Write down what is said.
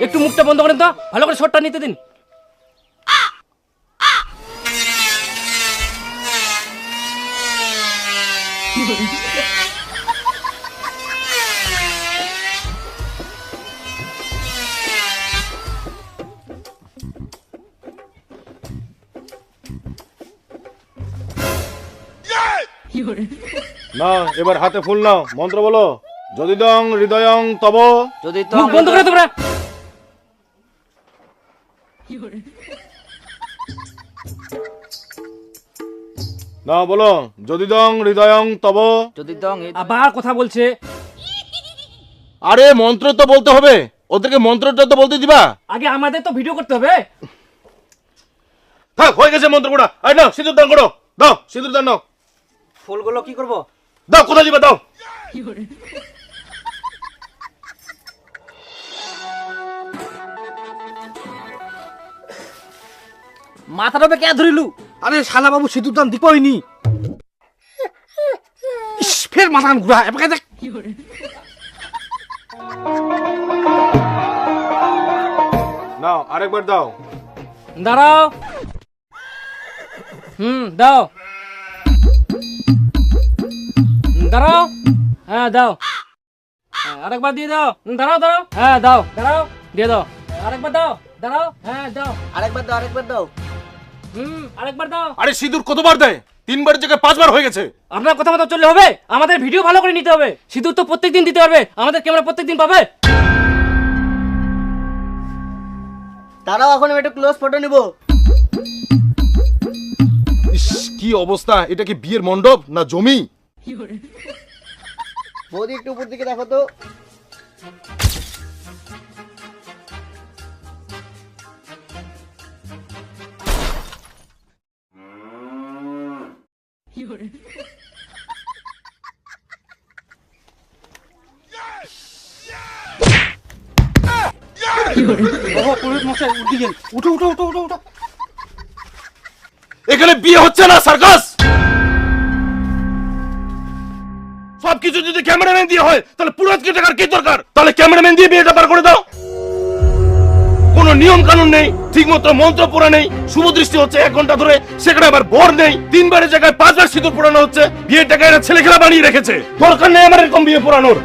একটু মুখটা বন্ধ করেন তো, ভালো করে শটটা নিতে দিন। না এবার হাতে ফুল নাও, মন্ত্র বলো। যদি দং হৃদয়ং তব। যদি মুখ বন্ধ করে তোমরা। না বলো, যদি দং হৃদয়ং তব। যদি দং আবার কথা বলছে। আরে মন্ত্র তো বলতে হবে, ওদেরকে মন্ত্রটা তো বলতে দিবা। আগে আমাদের তো ভিডিও করতে হবে। থাক, হয়ে গেছে মন্ত্র পড়া। আরে নাও সিঁদুর দান করো, দাও সিঁদুর দান নাও। ফুলগুলো কি করব? দাও, কোথায় দিবা দাও। মাথাটা কে ধরিলু? আরে শালা বাবু সিঁদুর দান দিবইনি। ফের মাথা ঘুরা এবারে দেখ। নাও আরেকবার দাও। দাঁড়াও। দাও। দাঁড়াও। হ্যাঁ দাও। আরেকবার দিয়ে দাও। দাঁড়াও দাঁড়াও। হ্যাঁ দাও। দাঁড়াও, দিয়ে দাও। আরেকবার দাও। দাঁড়াও। হ্যাঁ দাও। আরেকবার দাও, আরেকবার দাও। আরেকবার দাও। আরে সিঁদুর কতবার দেয়? 3 বারের জায়গায় 5 বার হয়ে গেছে। আপনার কথা মতো চললে হবে? আমাদের ভিডিও ভালো করে নিতে হবে। সিঁদুর তো প্রত্যেকদিন দিতে পারবে, আমাদের ক্যামেরা প্রত্যেকদিন পাবে। দাঁড়াও, এখন আমি একটা ক্লোজ ফটো নিব। ইস কি অবস্থা, এটা কি বিয়ের মণ্ডপ না জমি? বৌদি একটু উপর দিকে দেখো তো। পুরোহিত মশাই উঠে গেল। উঠো উঠো উঠো উঠো উঠো। এখানে বিয়ে হচ্ছে না সার্কাস। সবকিছু যদি ক্যামেরাম্যান দিয়ে হয় তাহলে পুরোহিতকে টাকার কি দরকার? তাহলে ক্যামেরাম্যান দিয়ে বিয়েটা পার করে দাও। কোনো নিয়ম কানুন নেই, ঠিকমতো মন্ত্র পড়া নেই, শুভ দৃষ্টি হচ্ছে 1 ঘন্টা ধরে, সেখানে আবার বর নেই। 3 বারের জায়গায় 5 বার সিঁদুর পড়ানো হচ্ছে। বিয়ের টাকা এরা ছেলে খেলা বানিয়ে রেখেছে। দরকার নেই আমার এরকম বিয়ে পড়ানোর।